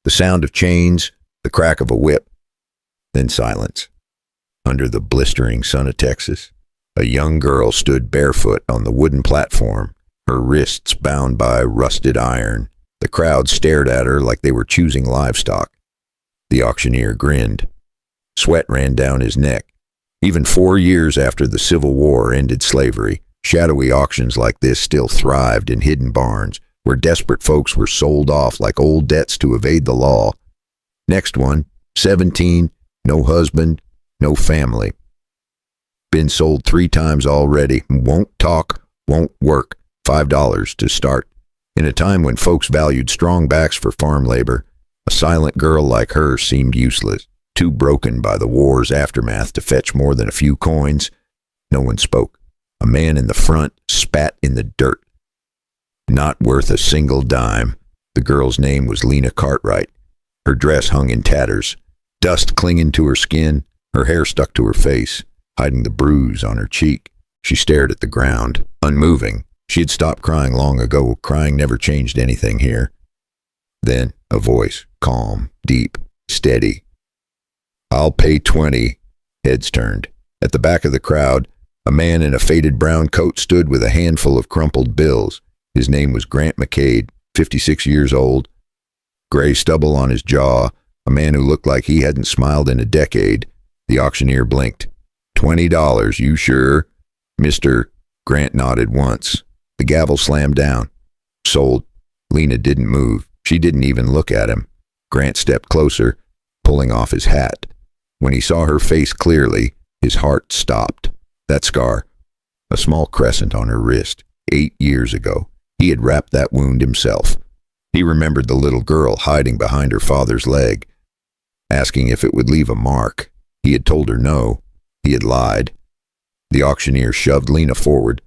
The sound of chains, the crack of a whip, then silence. Under the blistering sun of Texas, a young girl stood barefoot on the wooden platform, her wrists bound by rusted iron. The crowd stared at her like they were choosing livestock. The auctioneer grinned. Sweat ran down his neck. Even 4 years after the Civil War ended slavery, shadowy auctions like this still thrived in hidden barns, where desperate folks were sold off like old debts to evade the law. Next one, 17, no husband, no family. Been sold 3 times already, won't talk, won't work, $5 to start. In a time when folks valued strong backs for farm labor, a silent girl like her seemed useless, too broken by the war's aftermath to fetch more than a few coins. No one spoke. A man in the front spat in the dirt. Not worth a single dime. The girl's name was Lena Cartwright. Her dress hung in tatters, dust clinging to her skin, her hair stuck to her face, hiding the bruise on her cheek. She stared at the ground, unmoving. She had stopped crying long ago. Crying never changed anything here. Then a voice, calm, deep, steady. "I'll pay 20. Heads turned. At the back of the crowd, a man in a faded brown coat stood with a handful of crumpled bills. His name was Grant McCade, 56 years old. Gray stubble on his jaw, a man who looked like he hadn't smiled in a decade. The auctioneer blinked. $20, you sure? Mr. Grant nodded once. The gavel slammed down. Sold. Lena didn't move. She didn't even look at him. Grant stepped closer, pulling off his hat. When he saw her face clearly, his heart stopped. That scar, a small crescent on her wrist, 8 years ago. He had wrapped that wound himself. He remembered the little girl hiding behind her father's leg, asking if it would leave a mark. He had told her no. He had lied. The auctioneer shoved Lena forward.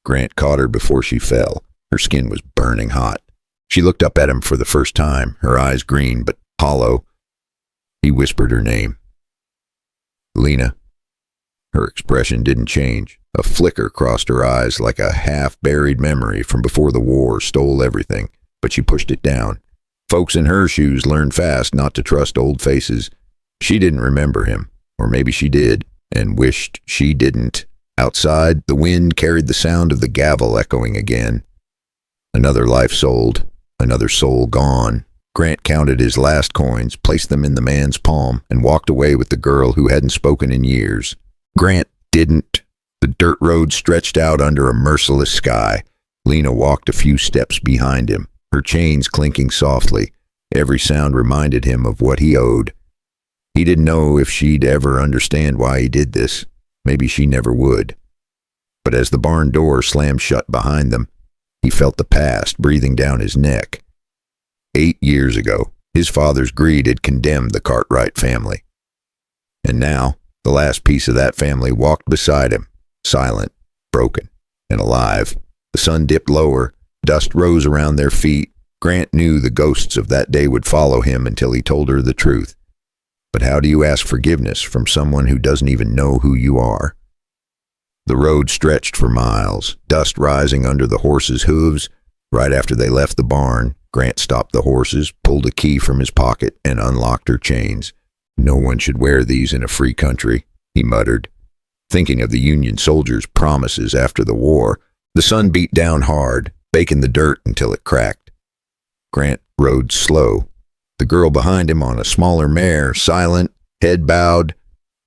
Grant caught her before she fell. Her skin was burning hot. She looked up at him for the first time, her eyes green but hollow. He whispered her name. Lena. Her expression didn't change. A flicker crossed her eyes like a half-buried memory from before the war stole everything, but she pushed it down. Folks in her shoes learned fast not to trust old faces. She didn't remember him, or maybe she did, and wished she didn't. Outside, the wind carried the sound of the gavel echoing again. Another life sold, another soul gone. Grant counted his last coins, placed them in the man's palm, and walked away with the girl who hadn't spoken in years. Grant didn't. The dirt road stretched out under a merciless sky. Lena walked a few steps behind him, her chains clinking softly. Every sound reminded him of what he owed. He didn't know if she'd ever understand why he did this. Maybe she never would. But as the barn door slammed shut behind them, he felt the past breathing down his neck. 8 years ago, his father's greed had condemned the Cartwright family. And now, the last piece of that family walked beside him, silent, broken, and alive. The sun dipped lower. Dust rose around their feet. Grant knew the ghosts of that day would follow him until he told her the truth. But how do you ask forgiveness from someone who doesn't even know who you are? The road stretched for miles, dust rising under the horses' hooves. Right after they left the barn, Grant stopped the horses, pulled a key from his pocket, and unlocked her chains. No one should wear these in a free country, he muttered, thinking of the Union soldiers' promises after the war. The sun beat down hard, baking the dirt until it cracked. Grant rode slow. The girl behind him on a smaller mare, silent, head bowed,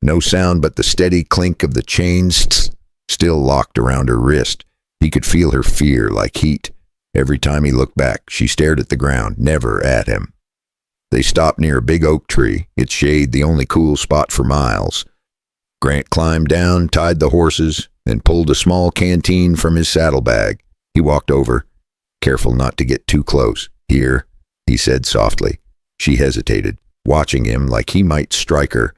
no sound but the steady clink of the chains still locked around her wrist. He could feel her fear like heat. Every time he looked back, she stared at the ground, never at him. They stopped near a big oak tree, its shade the only cool spot for miles. Grant climbed down, tied the horses, and pulled a small canteen from his saddlebag. He walked over, careful not to get too close. "Here," he said softly. She hesitated, watching him like he might strike her.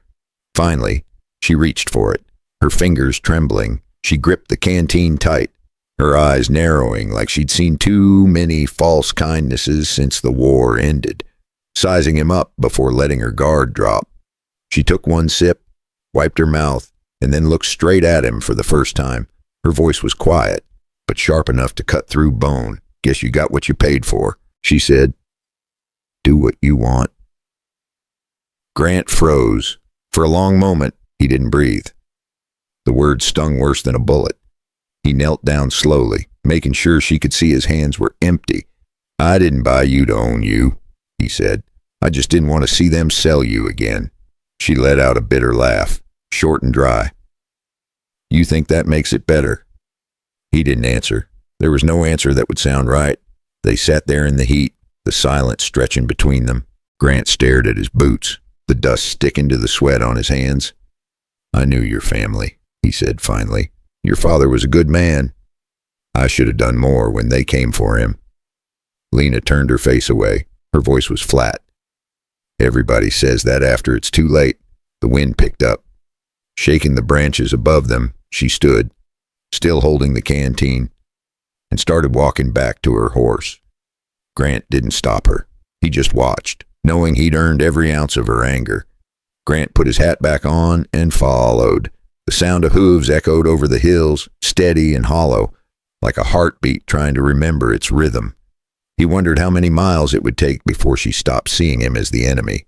Finally, she reached for it, her fingers trembling. She gripped the canteen tight, her eyes narrowing like she'd seen too many false kindnesses since the war ended, sizing him up before letting her guard drop. She took one sip, wiped her mouth, and then looked straight at him for the first time. Her voice was quiet, but sharp enough to cut through bone. "Guess you got what you paid for," she said. do what you want. Grant froze. For a long moment, he didn't breathe. The words stung worse than a bullet. He knelt down slowly, making sure she could see his hands were empty. I didn't buy you to own you, he said. I just didn't want to see them sell you again. She let out a bitter laugh, short and dry. You think that makes it better? He didn't answer. There was no answer that would sound right. They sat there in the heat, the silence stretching between them. Grant stared at his boots, the dust sticking to the sweat on his hands. I knew your family, he said finally. Your father was a good man. I should have done more when they came for him. Lena turned her face away. Her voice was flat. Everybody says that after it's too late. The wind picked up. Shaking the branches above them, she stood, still holding the canteen, and started walking back to her horse. Grant didn't stop her. He just watched, knowing he'd earned every ounce of her anger. Grant put his hat back on and followed. The sound of hooves echoed over the hills, steady and hollow, like a heartbeat trying to remember its rhythm. He wondered how many miles it would take before she stopped seeing him as the enemy,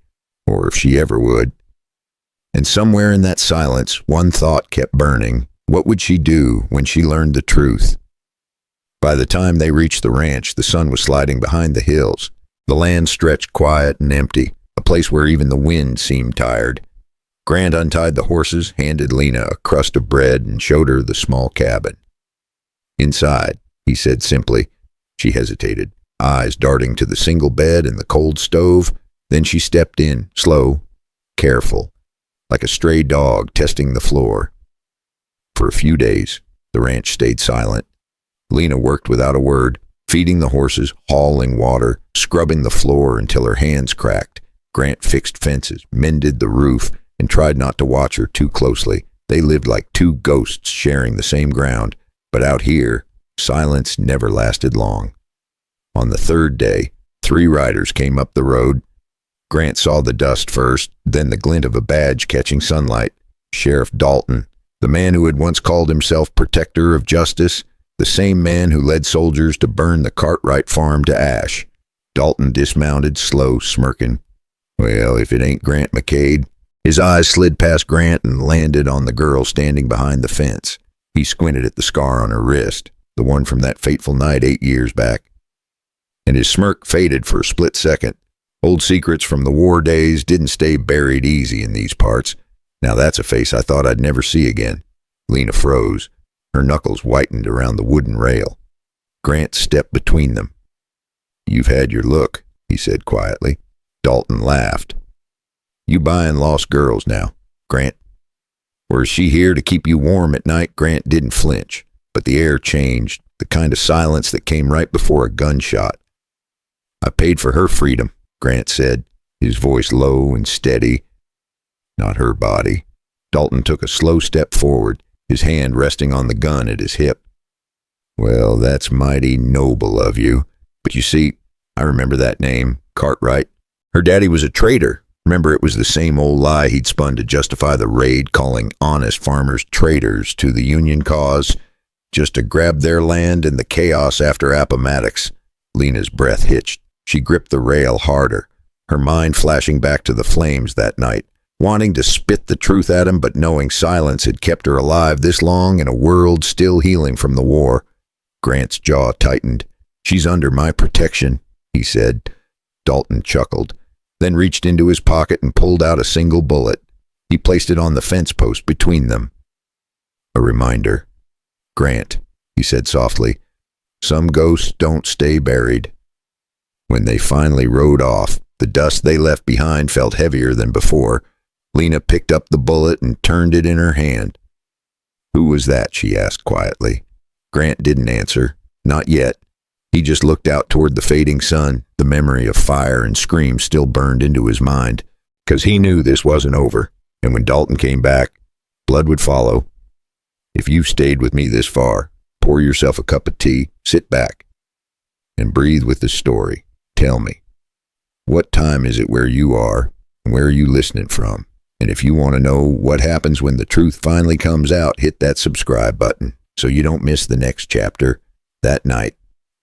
or if she ever would. And somewhere in that silence, one thought kept burning. What would she do when she learned the truth? By the time they reached the ranch, the sun was sliding behind the hills. The land stretched quiet and empty, a place where even the wind seemed tired. Grant untied the horses, handed Lena a crust of bread, and showed her the small cabin. Inside, he said simply. She hesitated, eyes darting to the single bed and the cold stove. Then she stepped in, slow, careful, like a stray dog testing the floor. For a few days, the ranch stayed silent. Lena worked without a word, feeding the horses, hauling water, scrubbing the floor until her hands cracked. Grant fixed fences, mended the roof, and tried not to watch her too closely. They lived like two ghosts sharing the same ground. But out here, silence never lasted long. On the third day, 3 riders came up the road. Grant saw the dust first, then the glint of a badge catching sunlight. Sheriff Dalton, the man who had once called himself protector of justice, the same man who led soldiers to burn the Cartwright farm to ash. Dalton dismounted, slow, smirking. Well, if it ain't Grant McCade. His eyes slid past Grant and landed on the girl standing behind the fence. He squinted at the scar on her wrist, the one from that fateful night 8 years back. And his smirk faded for a split second. Old secrets from the war days didn't stay buried easy in these parts. Now that's a face I thought I'd never see again. Lena froze. Her knuckles whitened around the wooden rail. Grant stepped between them. You've had your look, he said quietly. Dalton laughed. You buying lost girls now, Grant? Or is she here to keep you warm at night? Grant didn't flinch, but the air changed, the kind of silence that came right before a gunshot. I paid for her freedom, Grant said, his voice low and steady. Not her body. Dalton took a slow step forward, his hand resting on the gun at his hip. Well, that's mighty noble of you. But you see, I remember that name, Cartwright. Her daddy was a traitor. Remember, it was the same old lie he'd spun to justify the raid, calling honest farmers traitors to the Union cause, just to grab their land in the chaos after Appomattox. Lena's breath hitched. She gripped the rail harder, her mind flashing back to the flames that night, wanting to spit the truth at him, but knowing silence had kept her alive this long in a world still healing from the war. Grant's jaw tightened. She's under my protection, he said. Dalton chuckled, then reached into his pocket and pulled out a single bullet. He placed it on the fence post between them. A reminder. Grant, he said softly, some ghosts don't stay buried. When they finally rode off, the dust they left behind felt heavier than before. Lena picked up the bullet and turned it in her hand. Who was that? She asked quietly. Grant didn't answer. Not yet. He just looked out toward the fading sun. The memory of fire and screams still burned into his mind, because he knew this wasn't over, and when Dalton came back, blood would follow. If you've stayed with me this far, pour yourself a cup of tea, sit back, and breathe with the story. Tell me, what time is it where you are, and where are you listening from? And if you want to know what happens when the truth finally comes out, hit that subscribe button so you don't miss the next chapter. That night,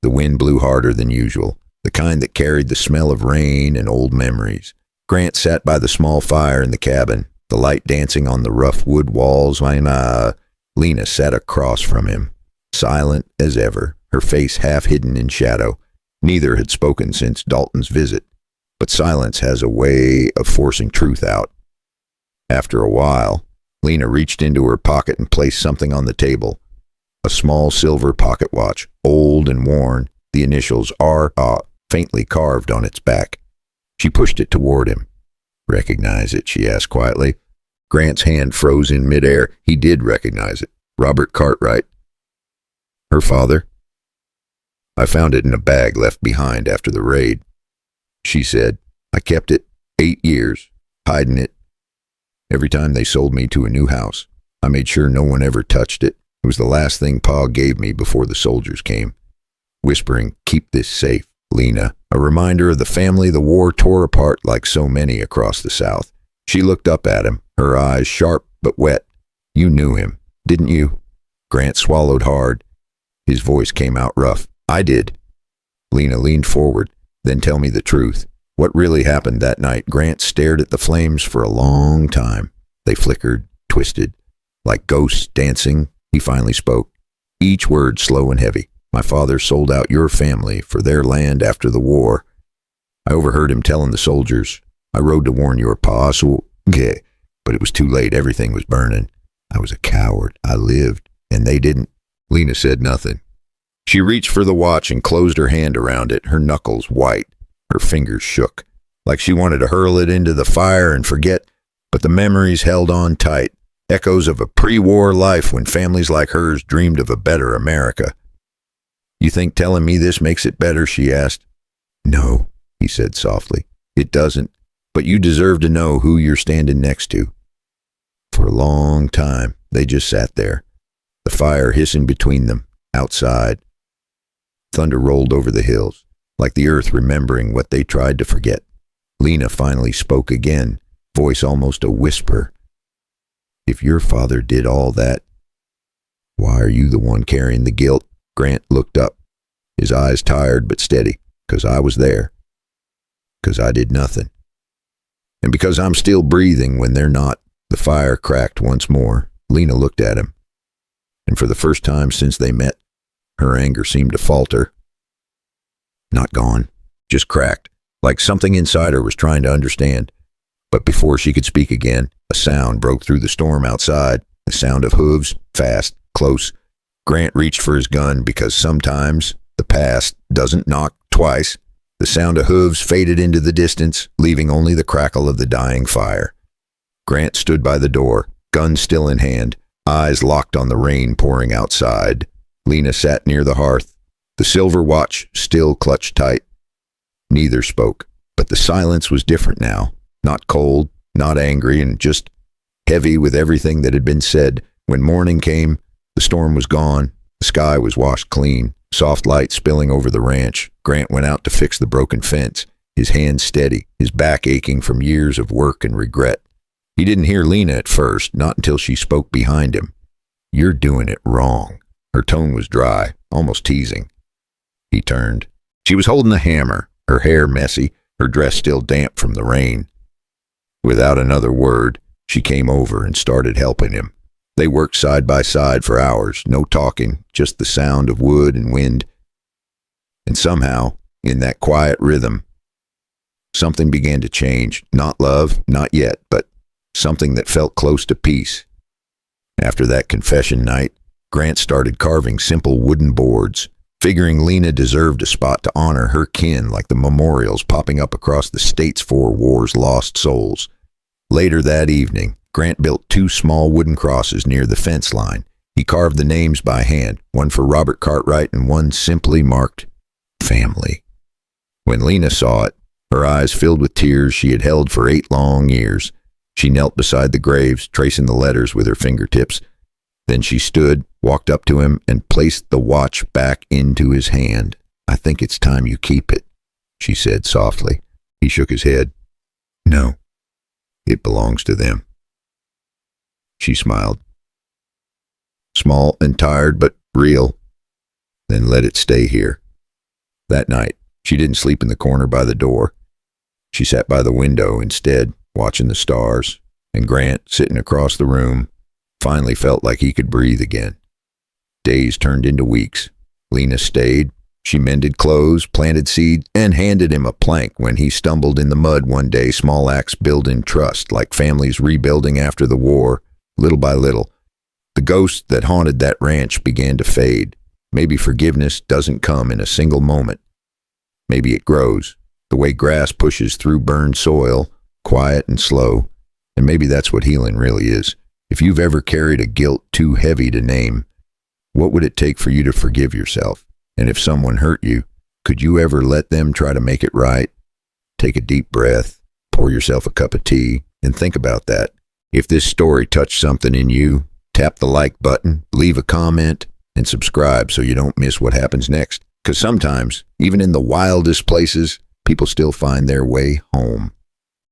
the wind blew harder than usual. the kind that carried the smell of rain and old memories. Grant sat by the small fire in the cabin, the light dancing on the rough wood walls. Lena sat across from him, silent as ever, her face half hidden in shadow. Neither had spoken since Dalton's visit, but silence has a way of forcing truth out. After a while, Lena reached into her pocket and placed something on the table. A small silver pocket watch, old and worn, the initials R.A. faintly carved on its back. She pushed it toward him. "Recognize it?" she asked quietly. Grant's hand froze in midair. He did recognize it. Robert Cartwright. Her father? "I found it in a bag left behind after the raid," she said. "I kept it 8 years, hiding it. Every time they sold me to a new house, I made sure no one ever touched it. It was the last thing Pa gave me before the soldiers came." Whispering, "Keep this safe, Lena," a reminder of the family the war tore apart like so many across the South. She looked up at him, her eyes sharp but wet. "You knew him, didn't you?" Grant swallowed hard. His voice came out rough. "I did." Lena leaned forward. "Then tell me the truth. What really happened that night?" Grant stared at the flames for a long time. They flickered, twisted, like ghosts dancing. He finally spoke, each word slow and heavy. "My father sold out your family for their land after the war. I overheard him telling the soldiers. I rode to warn your pa, but it was too late. Everything was burning. I was a coward. I lived, and they didn't." Lena said nothing. She reached for the watch and closed her hand around it, her knuckles white. Her fingers shook, like she wanted to hurl it into the fire and forget, but the memories held on tight, echoes of a pre-war life when families like hers dreamed of a better America. "You think telling me this makes it better?" she asked. "No," he said softly. "It doesn't, but you deserve to know who you're standing next to." For a long time, they just sat there, the fire hissing between them, outside. Thunder rolled over the hills, like the earth remembering what they tried to forget. Lena finally spoke again, voice almost a whisper. "If your father did all that, why are you the one carrying the guilt?" Grant looked up, his eyes tired but steady. "'Cause I was there. 'Cause I did nothing. And because I'm still breathing when they're not." The fire cracked once more. Lena looked at him, and for the first time since they met, her anger seemed to falter. Not gone, just cracked, like something inside her was trying to understand. But before she could speak again, a sound broke through the storm outside, the sound of hooves, fast, close. Grant reached for his gun because sometimes the past doesn't knock twice. The sound of hooves faded into the distance, leaving only the crackle of the dying fire. Grant stood by the door, gun still in hand, eyes locked on the rain pouring outside. Lena sat near the hearth, the silver watch still clutched tight. Neither spoke, but the silence was different now, not cold, not angry, and just heavy with everything that had been said. When morning came, the storm was gone, the sky was washed clean, soft light spilling over the ranch. Grant went out to fix the broken fence, his hands steady, his back aching from years of work and regret. He didn't hear Lena at first, not until she spoke behind him. "You're doing it wrong." Her tone was dry, almost teasing. He turned. She was holding the hammer, her hair messy, her dress still damp from the rain. Without another word, she came over and started helping him. They worked side by side for hours, no talking, just the sound of wood and wind. And somehow, in that quiet rhythm, something began to change. Not love, not yet, but something that felt close to peace. After that confession night, Grant started carving simple wooden boards, figuring Lena deserved a spot to honor her kin like the memorials popping up across the states for war's lost souls. Later that evening, Grant built 2 small wooden crosses near the fence line. He carved the names by hand, one for Robert Cartwright and one simply marked family. When Lena saw it, her eyes filled with tears she had held for 8 long years. She knelt beside the graves, tracing the letters with her fingertips. Then she stood, walked up to him, and placed the watch back into his hand. "I think it's time you keep it," she said softly. He shook his head. "No, it belongs to them." She smiled. Small and tired, but real. "Then let it stay here." That night, She didn't sleep in the corner by the door. She sat by the window instead, watching the stars, and Grant, sitting across the room, finally felt like he could breathe again. Days turned into weeks. Lena stayed. She mended clothes, planted seeds, and handed him a plank when he stumbled in the mud one day, small acts building trust, like families rebuilding after the war, little by little. The ghost that haunted that ranch began to fade. Maybe forgiveness doesn't come in a single moment. Maybe it grows, the way grass pushes through burned soil, quiet and slow. And maybe that's what healing really is. If you've ever carried a guilt too heavy to name, what would it take for you to forgive yourself? And if someone hurt you, could you ever let them try to make it right? Take a deep breath, pour yourself a cup of tea, and think about that. If this story touched something in you, tap the like button, leave a comment, and subscribe so you don't miss what happens next. Because sometimes, even in the wildest places, people still find their way home.